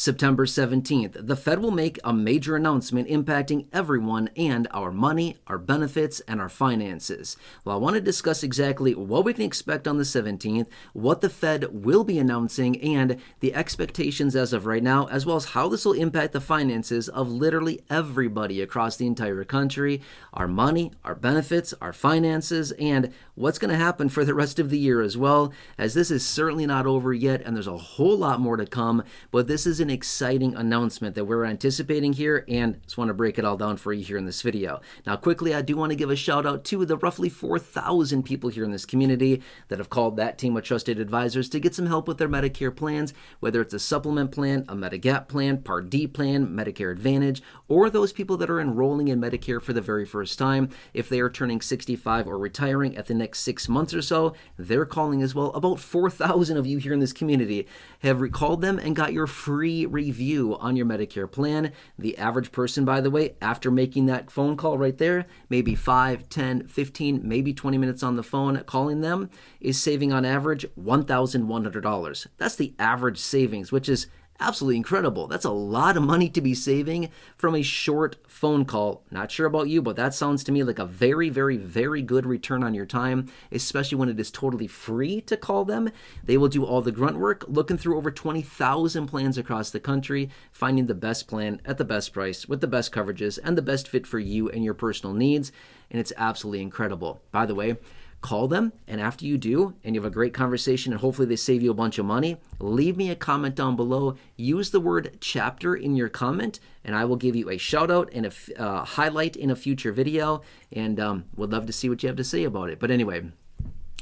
September 17th, the Fed will make a major announcement impacting everyone and our money, our benefits, and our finances. Well, I want to discuss exactly what we can expect on the 17th, what the Fed will be announcing, and the expectations as of right now, as well as how this will impact the finances of literally everybody across the entire country, our money, our benefits, our finances, and what's going to happen for the rest of the year as well, as this is certainly not over yet, and there's a whole lot more to come, but this is an exciting announcement that we're anticipating here, and just want to break it all down for you here in this video. Now, quickly, I do want to give a shout out to the roughly 4,000 people here in this community that have called that team of trusted advisors to get some help with their Medicare plans, whether it's a supplement plan, a Medigap plan, Part D plan, Medicare Advantage, or those people that are enrolling in Medicare for the very first time. If they are turning 65 or retiring at the next 6 months or so, they're calling as well. About 4,000 of you here in this community have recalled them and got your free review on your Medicare plan. The average person, by the way, after making that phone call right there, maybe 5, 10, 15, maybe 20 minutes on the phone calling them, is saving on average $1,100. That's the average savings, which is absolutely incredible. That's a lot of money to be saving from a short phone call. Not sure about you, but that sounds to me like a very, very, very good return on your time, especially when it is totally free to call them. They will do all the grunt work, looking through over 20,000 plans across the country, finding the best plan at the best price with the best coverages and the best fit for you and your personal needs. And it's absolutely incredible. By the way, call them, and after you do, and you have a great conversation, and hopefully they save you a bunch of money, leave me a comment down below. Use the word chapter in your comment, and I will give you a shout out and a highlight in a future video, and would love to see what you have to say about it. But anyway,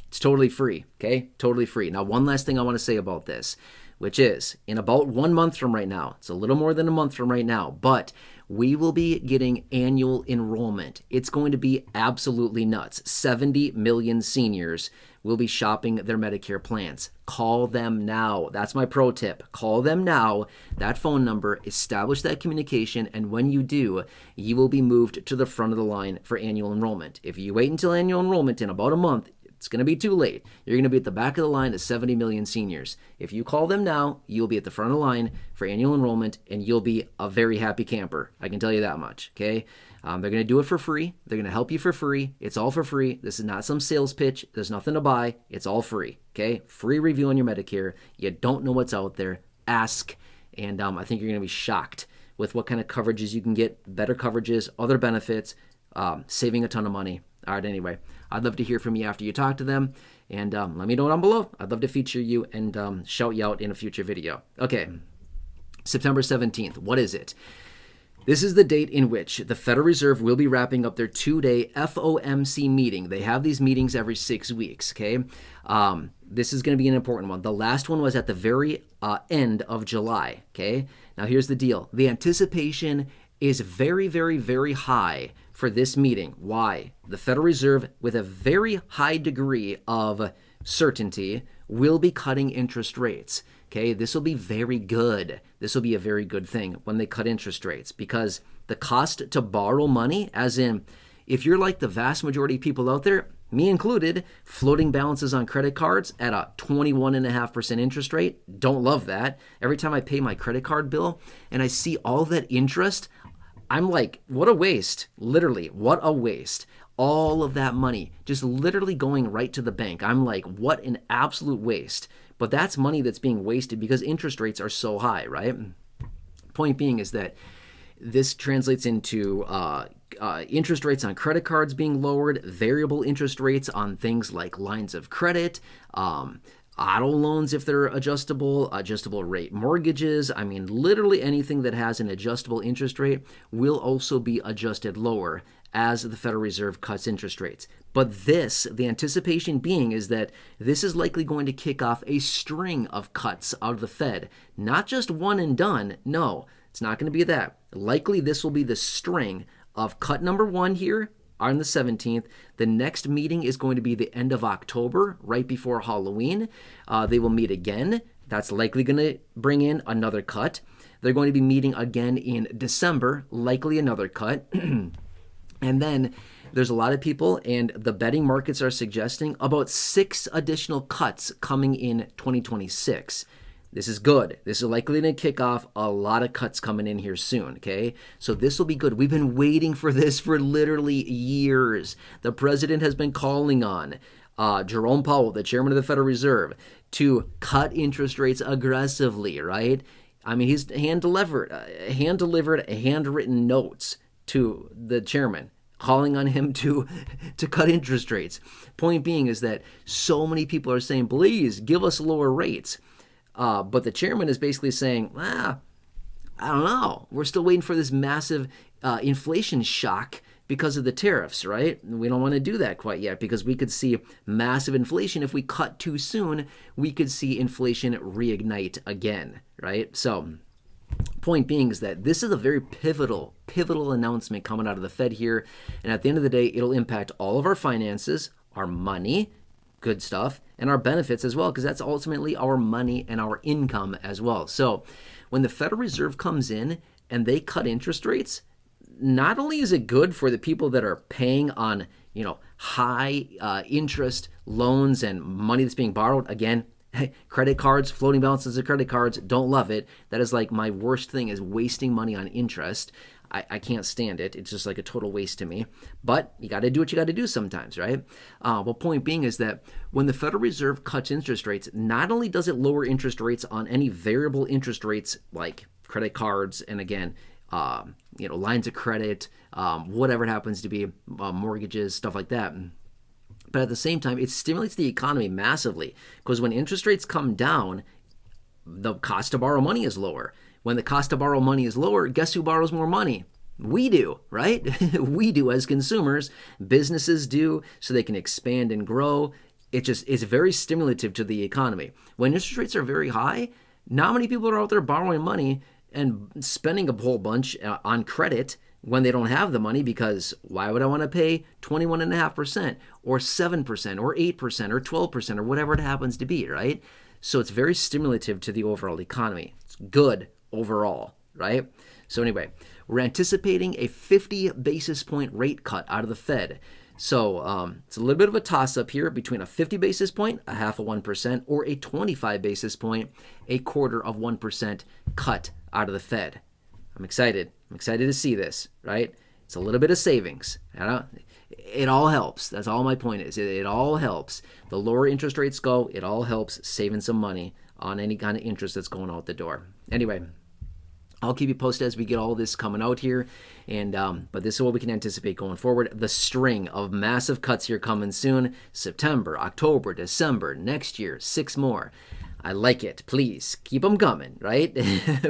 it's totally free, okay? Totally free. Now, one last thing I want to say about this, which is in about 1 month from right now, it's a little more than a month from right now, but we will be getting annual enrollment. It's going to be absolutely nuts. 70 million seniors will be shopping their Medicare plans. Call them now. That's my pro tip. Call them now. That phone number, establish that communication, and when you do, you will be moved to the front of the line for annual enrollment. If you wait until annual enrollment in about a month, it's going to be too late. You're going to be at the back of the line of 70 million seniors. If you call them now, you'll be at the front of the line for annual enrollment, and you'll be a very happy camper. I can tell you that much, okay? They're going to do it for free. They're going to help you for free. It's all for free. This is not some sales pitch. There's nothing to buy. It's all free, okay? Free review on your Medicare. You don't know what's out there. Ask, and I think you're going to be shocked with what kind of coverages you can get, better coverages, other benefits, saving a ton of money. All right, anyway, I'd love to hear from you after you talk to them, and let me know down below. I'd love to feature you and shout you out in a future video. Okay, September 17th, what is it? This is the date in which the Federal Reserve will be wrapping up their 2-day FOMC meeting. They have these meetings every 6 weeks, okay? This is going to be an important one. The last one was at the very end of July, okay? Now, here's the deal. The anticipation is very, very, very high for this meeting. Why? The Federal Reserve, with a very high degree of certainty, will be cutting interest rates. Okay, this will be very good. This will be a very good thing when they cut interest rates, because the cost to borrow money, as in, if you're like the vast majority of people out there, me included, floating balances on credit cards at a 21.5% interest rate, don't love that. Every time I pay my credit card bill and I see all that interest, I'm like, what a waste. Literally, what a waste. All of that money just literally going right to the bank. I'm like, what an absolute waste. But that's money that's being wasted because interest rates are so high, right? Point being is that this translates into interest rates on credit cards being lowered, variable interest rates on things like lines of credit, auto loans if they're adjustable rate mortgages. I mean, literally anything that has an adjustable interest rate will also be adjusted lower as the Federal Reserve cuts interest rates. But the anticipation being is that this is likely going to kick off a string of cuts out of the Fed. Not just one and done. No, it's not going to be that. Likely this will be the string of cut number 1 here on the 17th. The next meeting is going to be the end of October, right before Halloween. They will meet again. That's likely going to bring in another cut. They're going to be meeting again in December, likely another cut. And then there's a lot of people, and the betting markets are suggesting about 6 additional cuts coming in 2026. This is good. This is likely to kick off a lot of cuts coming in here soon, okay? So this will be good. We've been waiting for this for literally years. The president has been calling on Jerome Powell, the chairman of the Federal Reserve, to cut interest rates aggressively, right? I mean, he's hand-delivered, handwritten notes to the chairman calling on him to cut interest rates. Point being is that so many people are saying, please give us lower rates. But the chairman is basically saying, I don't know. We're still waiting for this massive inflation shock because of the tariffs, right? We don't want to do that quite yet because we could see massive inflation. If we cut too soon, we could see inflation reignite again, right? So point being is that this is a very pivotal announcement coming out of the Fed here. And at the end of the day, it'll impact all of our finances, our money, good stuff, and our benefits as well, because that's ultimately our money and our income as well. So when the Federal Reserve comes in and they cut interest rates, not only is it good for the people that are paying on, high interest loans and money that's being borrowed. Again, credit cards, floating balances of credit cards, don't love it. That is like my worst thing, is wasting money on interest. I can't stand it. It's just like a total waste to me. But you got to do what you got to do sometimes, right? Well, point being is that when the Federal Reserve cuts interest rates, not only does it lower interest rates on any variable interest rates like credit cards and, again, lines of credit, whatever it happens to be, mortgages, stuff like that. But at the same time, it stimulates the economy massively, because when interest rates come down, the cost to borrow money is lower. When the cost to borrow money is lower, guess who borrows more money? We do, right? We do as consumers. Businesses do, so they can expand and grow. It's very stimulative to the economy. When interest rates are very high, not many people are out there borrowing money and spending a whole bunch on credit when they don't have the money, because why would I want to pay 21.5% or 7% or 8% or 12% or whatever it happens to be, right? So it's very stimulative to the overall economy. It's good overall, right? So anyway, we're anticipating a 50 basis point rate cut out of the Fed. So it's a little bit of a toss-up here between a 50 basis point, a half of 1%, or a 25 basis point, a quarter of 1% cut out of the Fed. I'm excited. I'm excited to see this, right? It's a little bit of savings. It all helps. That's all my point is. It all helps. The lower interest rates go, it all helps saving some money on any kind of interest that's going out the door. Anyway, I'll keep you posted as we get all this coming out here. And but this is what we can anticipate going forward. The string of massive cuts here coming soon. September, October, December, next year, 6 more. I like it. Please keep them coming, right?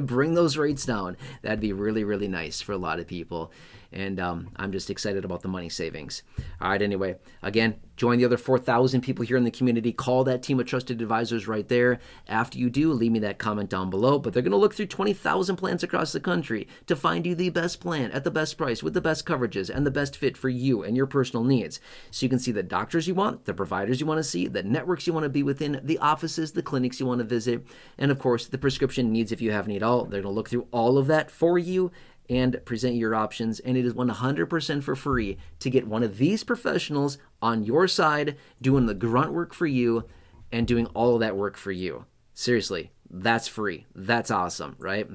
Bring those rates down. That'd be really, really nice for a lot of people. And I'm just excited about the money savings. All right, anyway, again, join the other 4,000 people here in the community. Call that team of trusted advisors right there. After you do, leave me that comment down below. But they're going to look through 20,000 plans across the country to find you the best plan at the best price with the best coverages and the best fit for you and your personal needs. So you can see the doctors you want, the providers you want to see, the networks you want to be within, the offices, the clinics you want to visit, and of course, the prescription needs if you have need all. They're going to look through all of that for you and present your options, and it is 100% for free to get one of these professionals on your side doing the grunt work for you and doing all of that work for you. Seriously, that's free. That's awesome, right?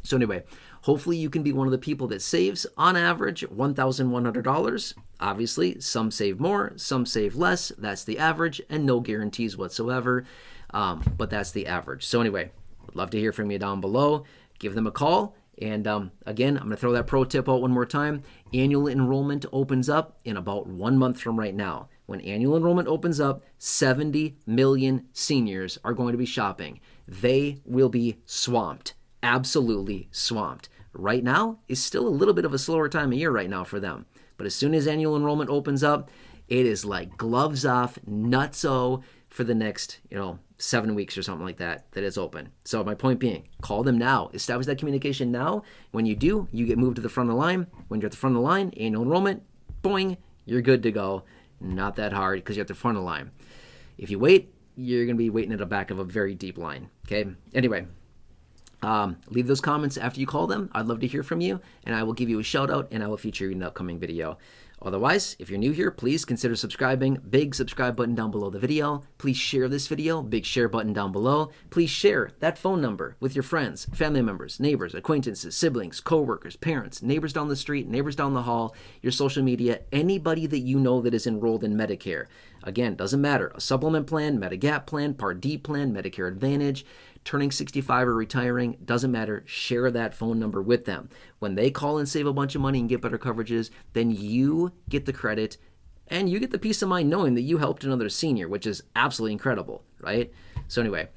So anyway, hopefully you can be one of the people that saves on average $1,100. Obviously, some save more, some save less. That's the average, and no guarantees whatsoever, but that's the average. So anyway, I'd love to hear from you down below. Give them a call. And again, I'm going to throw that pro tip out one more time. Annual enrollment opens up in about 1 month from right now. When annual enrollment opens up, 70 million seniors are going to be shopping. They will be swamped, absolutely swamped. Right now is still a little bit of a slower time of year right now for them. But as soon as annual enrollment opens up, it is like gloves off, nutso for the next, 7 weeks or something like that is open. So my point being, call them now. Establish that communication now. When you do, you get moved to the front of the line. When you're at the front of the line, annual enrollment, boing, you're good to go. Not that hard because you're at the front of the line. If you wait, you're going to be waiting at the back of a very deep line. Okay? Anyway, leave those comments after you call them. I'd love to hear from you, and I will give you a shout out, and I will feature you in an upcoming video. Otherwise, if you're new here, please consider subscribing. Big subscribe button down below the video. Please share this video. Big share button down below. Please share that phone number with your friends, family members, neighbors, acquaintances, siblings, coworkers, parents, neighbors down the street, neighbors down the hall, your social media, anybody that you know that is enrolled in Medicare. Again, doesn't matter. A supplement plan, Medigap plan, Part D plan, Medicare Advantage, turning 65 or retiring, doesn't matter. Share that phone number with them. When they call and save a bunch of money and get better coverages, then you get the credit and you get the peace of mind knowing that you helped another senior, which is absolutely incredible, right? So anyway,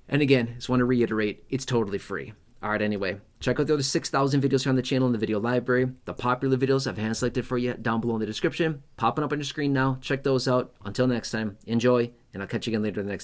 and again, just want to reiterate, it's totally free. All right, anyway, check out the other 6,000 videos here on the channel in the video library. The popular videos I've hand selected for you down below in the description, popping up on your screen now. Check those out. Until next time, enjoy, and I'll catch you again later in the next